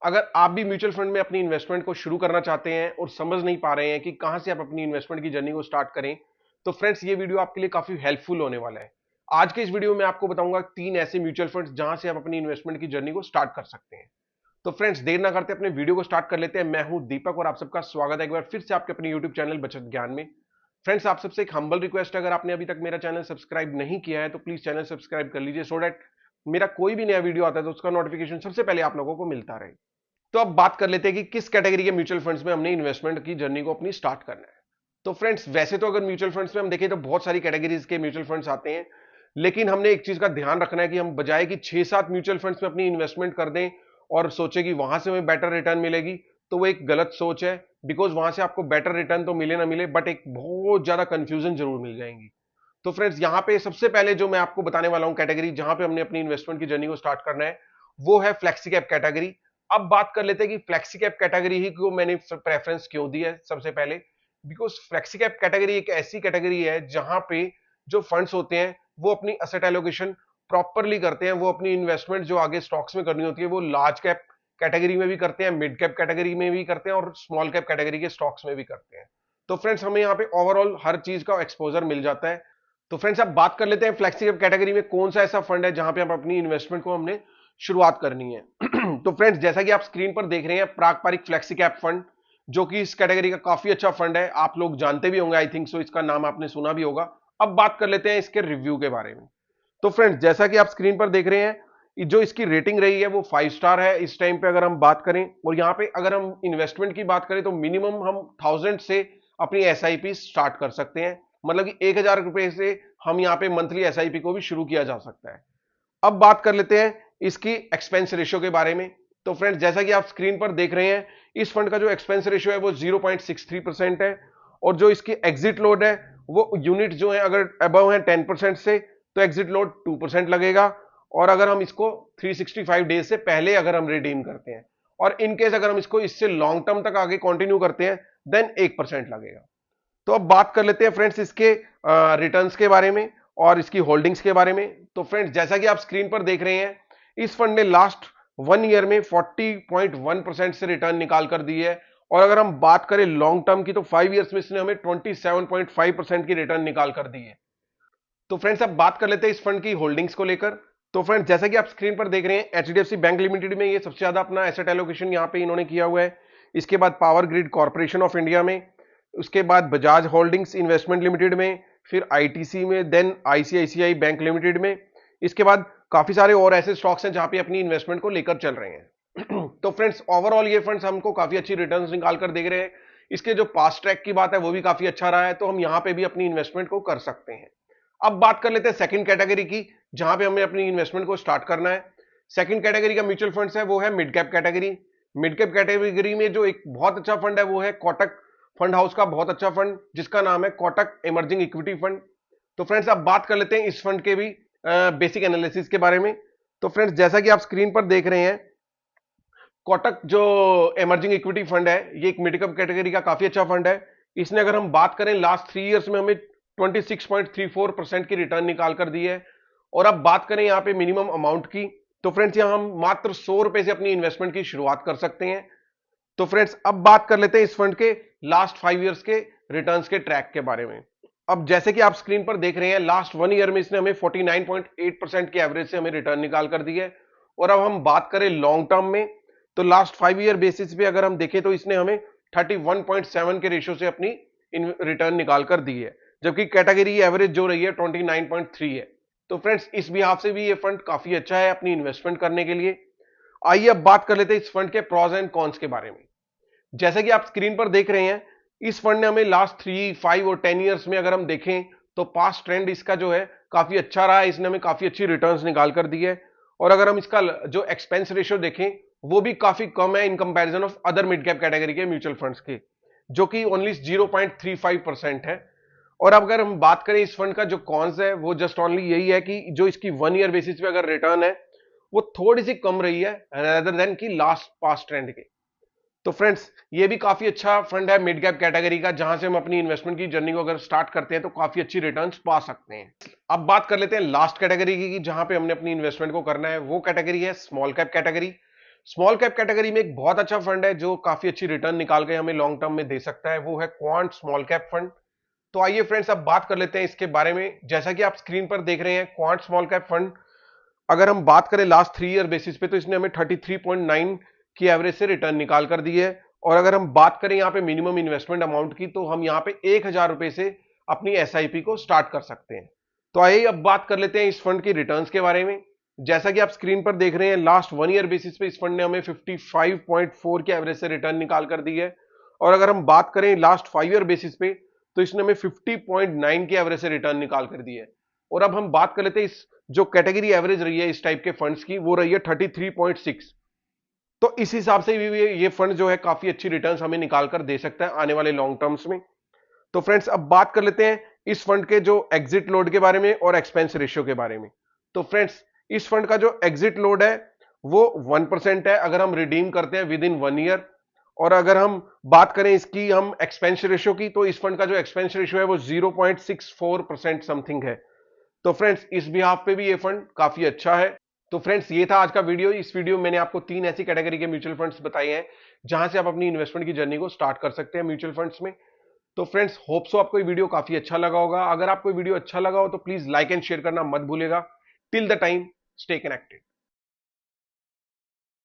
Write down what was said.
अगर आप भी म्यूचुअल फंड में अपनी इन्वेस्टमेंट को शुरू करना चाहते हैं और समझ नहीं पा रहे हैं कि कहां से आप अपनी इन्वेस्टमेंट की जर्नी को स्टार्ट करें, तो फ्रेंड्स ये वीडियो आपके लिए काफी हेल्पफुल होने वाला है। आज के इस वीडियो में आपको बताऊंगा 3 ऐसे म्यूचुअल फंड्स जहां से आप अपनी इन्वेस्टमेंट की जर्नी को स्टार्ट कर सकते हैं। तो फ्रेंड्स देर ना करते अपने वीडियो को स्टार्ट कर लेते हैं। मैं हूं दीपक और आप सबका स्वागत है एक बार फिर से आपके अपने यूट्यूब चैनल बचत ज्ञान में। फ्रेंड्स आप सबसे एक हम्बल रिक्वेस्ट है, अगर आपने अभी तक मेरा चैनल सब्सक्राइब नहीं किया है तो प्लीज चैनल सब्सक्राइब कर लीजिए, सो दैट मेरा कोई भी नया वीडियो आता है तो उसका नोटिफिकेशन सबसे पहले आप लोगों को मिलता रहे। तो अब बात कर लेते हैं कि किस कैटेगरी के म्यूचुअल फंड्स में हमने इन्वेस्टमेंट की जर्नी को अपनी स्टार्ट करना है। तो फ्रेंड्स वैसे तो अगर म्यूचुअल फंड्स में हम देखें तो बहुत सारी कैटेगरीज के म्यूचुअल फंड्स आते हैं, लेकिन हमने एक चीज का ध्यान रखना है कि हम बजाय कि 6-7 म्यूचुअल फंड्स में अपनी इन्वेस्टमेंट कर दें और सोचे कि वहां से हमें बेटर रिटर्न मिलेगी, तो वो एक गलत सोच है। बिकॉज वहां से आपको बेटर रिटर्न तो मिले ना मिले, बट एक बहुत ज्यादा कंफ्यूजन जरूर मिल जाएंगी। तो फ्रेंड्स यहाँ पे सबसे पहले जो मैं आपको बताने वाला हूं कैटेगरी जहां पे हमने अपनी इन्वेस्टमेंट की जर्नी को स्टार्ट करना है, वो है फ्लेक्सी कैप कैटेगरी। अब बात कर लेते हैं कि फ्लेक्सी कैप कैटेगरी ही को मैंने प्रेफरेंस क्यों दी है। सबसे पहले बिकॉज फ्लेक्सी कैप कैटेगरी एक ऐसी कैटेगरी है जहां पे जो फंड्स होते हैं वो अपनी असेट एलोकेशन प्रॉपरली करते हैं। वो अपनी इन्वेस्टमेंट जो आगे स्टॉक्स में करनी होती है वो लार्ज कैप कैटेगरी में भी करते हैं, मिड कैप कैटेगरी में भी करते हैं और स्मॉल कैप कैटेगरी के स्टॉक्स में भी करते हैं। तो फ्रेंड्स हमें यहाँ पे ओवरऑल हर चीज का एक्सपोजर मिल जाता है। तो फ्रेंड्स अब बात कर लेते हैं फ्लेक्सी कैप कैटेगरी में कौन सा ऐसा फंड है जहां पे आप अपनी इन्वेस्टमेंट को हमने शुरुआत करनी है। तो फ्रेंड्स जैसा कि आप स्क्रीन पर देख रहे हैं पारंपरिक फ्लेक्सी कैप फंड, जो कि इस कैटेगरी का काफी अच्छा फंड है, आप लोग जानते भी होंगे, आई थिंक सो इसका नाम आपने सुना भी होगा। अब बात कर लेते हैं इसके रिव्यू के बारे में। तो फ्रेंड्स जैसा कि आप स्क्रीन पर देख रहे हैं जो इसकी रेटिंग रही है वो 5 स्टार है इस टाइम पे अगर हम बात करें। और यहाँ पे अगर हम इन्वेस्टमेंट की बात करें तो मिनिमम हम 1000 से अपनी एसआईपी स्टार्ट कर सकते हैं, मतलब कि 1000 रुपए से हम यहाँ पे मंथली एसआईपी को भी शुरू किया जा सकता है। अब बात कर लेते हैं इसकी एक्सपेंस रेशियो के बारे में। तो फ्रेंड्स जैसा कि आप स्क्रीन पर देख रहे हैं इस फंड का जो एक्सपेंस रेशियो है वो 0.63% है। और जो इसकी एग्जिट लोड है वो यूनिट जो है अगर अबव है 10% से तो एग्जिट लोड 2% लगेगा। और अगर हम इसको 365 डेज से पहले अगर हम रिडीम करते हैं और इनकेस अगर हम इसको इससे लॉन्ग टर्म तक आगे कंटिन्यू करते हैं देन 1% लगेगा। तो अब बात कर लेते हैं फ्रेंड्स इसके रिटर्न्स के बारे में और इसकी होल्डिंग्स के बारे में। तो फ्रेंड्स जैसा कि आप स्क्रीन पर देख रहे हैं इस फंड ने लास्ट 1 ईयर में 40.1% से रिटर्न निकाल कर दी है। और अगर हम बात करें लॉन्ग टर्म की तो 5 ईयर्स में इसने हमें 27.5% की रिटर्न निकाल कर दी है। तो फ्रेंड्स अब बात कर लेते हैं इस फंड की होल्डिंग्स को लेकर। तो फ्रेंड्स जैसा कि आप स्क्रीन पर देख रहे हैं एचडीएफसी बैंक लिमिटेड में ये सबसे ज्यादा अपना एसेट एलोकेशन यहाँ पे इन्होंने किया हुआ है। इसके बाद power grid corporation of India में, उसके बाद बजाज होल्डिंग्स इन्वेस्टमेंट लिमिटेड में, फिर आईटीसी में, देन आईसीआईसीआई बैंक लिमिटेड में। इसके बाद काफी सारे और ऐसे स्टॉक्स हैं जहां पे अपनी इन्वेस्टमेंट को लेकर चल रहे हैं। तो फ्रेंड्स ओवरऑल ये फंड्स हमको काफी अच्छी रिटर्न्स निकाल कर दे रहे हैं। इसके जो पास्ट ट्रैक की बात है वो भी काफी अच्छा रहा है, तो हम यहाँ पे भी अपनी इन्वेस्टमेंट को कर सकते हैं। अब बात कर लेते हैं सेकंड कैटेगरी की जहां पे हमें अपनी इन्वेस्टमेंट को स्टार्ट करना है। सेकंड कैटेगरी का म्यूचुअल फंड्स है वो है mid cap category. Mid cap category में जो एक बहुत अच्छा फंड है वो है कोटक फंड हाउस का बहुत अच्छा फंड जिसका नाम है कोटक इमर्जिंग इक्विटी फंड। तो फ्रेंड्स अब बात कर लेते हैं इस फंड के भी बेसिक एनालिसिस के बारे में। तो फ्रेंड्स जैसा कि आप स्क्रीन पर देख रहे हैं कोटक जो इमर्जिंग इक्विटी फंड है ये एक मिड कैप कैटेगरी का काफी अच्छा फंड है। इसने अगर हम बात करें लास्ट 3 ईयर्स में हमें 26.34% की रिटर्न निकाल कर दी है। और अब बात करें यहाँ पे मिनिमम अमाउंट की, तो फ्रेंड्स यहाँ हम मात्र 100 रुपए से अपनी इन्वेस्टमेंट की शुरुआत कर सकते हैं। तो फ्रेंड्स अब बात कर लेते हैं इस फंड के लास्ट 5 ईयर्स के रिटर्न्स के ट्रैक के बारे में। अब जैसे कि आप स्क्रीन पर देख रहे हैं लास्ट 1 ईयर में इसने हमें 49.8% की एवरेज से हमें रिटर्न निकाल कर दी है। और अब हम बात करें लॉन्ग टर्म में तो लास्ट 5 ईयर बेसिस पे अगर हम देखें तो इसने हमें 31.7 के रेशियो से अपनी रिटर्न निकाल कर दी है, जबकि कैटेगरी एवरेज जो रही है 29.3 है। तो फ्रेंड्स इस बिहाफ से भी ये फंड काफी अच्छा है अपनी इन्वेस्टमेंट करने के लिए। आइए अब बात कर लेते हैं इस फंड के प्रॉज एंड कॉन्स के बारे में। जैसे कि आप स्क्रीन पर देख रहे हैं इस फंड ने हमें लास्ट 3, 5 और 10 ईयर्स में अगर हम देखें तो पास्ट ट्रेंड इसका जो है काफी अच्छा रहा है। इसने हमें काफी अच्छी रिटर्न्स निकाल कर दी है। और अगर हम इसका जो एक्सपेंस रेशियो देखें वो भी काफी कम है in comparison of other mid cap category के म्यूचुअल फंड्स के, जो कि ओनली 0.35% है। और अब अगर हम बात करें इस फंड का जो कॉन्स है वो जस्ट ओनली यही है कि जो इसकी 1 ईयर बेसिस पे अगर रिटर्न है वो थोड़ी सी कम रही है रेदर देन की लास्ट पास्ट ट्रेंड के। तो फ्रेंड्स ये भी काफी अच्छा फंड है मिड कैप कैटेगरी का, जहां से हम अपनी इन्वेस्टमेंट की जर्नी को अगर स्टार्ट करते हैं तो काफी अच्छी रिटर्न्स पा सकते हैं। अब बात कर लेते हैं लास्ट कैटेगरी की जहां पे हमने अपनी इन्वेस्टमेंट को करना है। वो कैटेगरी है small cap category. Small cap category में एक बहुत अच्छा फंड है जो काफी अच्छी रिटर्न निकाल के हमें लॉन्ग टर्म में दे सकता है, वो है क्वांट स्मॉल कैप फंड। तो आइए फ्रेंड्स अब बात कर लेते हैं इसके बारे में। जैसा कि आप स्क्रीन पर देख रहे हैं, क्वांट स्मॉल कैप फंड, अगर हम बात करें लास्ट 3 ईयर बेसिस पे तो इसने हमें 33.9 की एवरेज से रिटर्न निकाल कर दी है। और अगर हम बात करें यहां पे मिनिमम इन्वेस्टमेंट अमाउंट की, तो हम यहां पे 1,000 रुपए से अपनी एसआईपी को स्टार्ट कर सकते हैं। तो आइए अब बात कर लेते हैं इस फंड की रिटर्न्स के बारे में। जैसा कि आप स्क्रीन पर देख रहे हैं, लास्ट 1 ईयर बेसिस पे इस फंड ने हमें 55.4 की एवरेज से रिटर्न निकाल कर दी है। और अगर हम बात करें लास्ट 5 ईयर बेसिस पे, तो इसने हमें 50.9 की एवरेज से रिटर्न निकाल कर दी है। और अब हम बात कर लेते हैं इस जो कैटेगरी एवरेज रही है इस टाइप के फंड्स की, वो रही है 33.6। तो इस हिसाब से भी ये फंड जो है काफी अच्छी रिटर्न्स हमें निकाल कर दे सकता है आने वाले लॉन्ग टर्म्स में। तो फ्रेंड्स अब बात कर लेते हैं इस फंड के जो एग्जिट लोड के बारे में और एक्सपेंस रेशियो के बारे में। तो फ्रेंड्स इस फंड का जो एग्जिट लोड है वो 1% है अगर हम रिडीम करते हैं विद इन 1 ईयर। और अगर हम बात करें इसकी हम एक्सपेंस रेशियो की, तो इस फंड का जो एक्सपेंस रेशियो है वो 0.64% समथिंग है। तो फ्रेंड्स इस बिहाफ पे भी ये फंड काफी अच्छा है। तो फ्रेंड्स ये था आज का वीडियो। इस वीडियो में मैंने आपको 3 ऐसी कैटेगरी के म्यूचुअल फंड्स बताए हैं जहां से आप अपनी इन्वेस्टमेंट की जर्नी को स्टार्ट कर सकते हैं म्यूचुअल फंड्स में। तो फ्रेंड्स होप सो आपको ये वीडियो काफी अच्छा लगा होगा। अगर आपको वीडियो अच्छा लगा हो तो प्लीज लाइक एंड शेयर करना मत भूलेगा। Till the time, stay connected.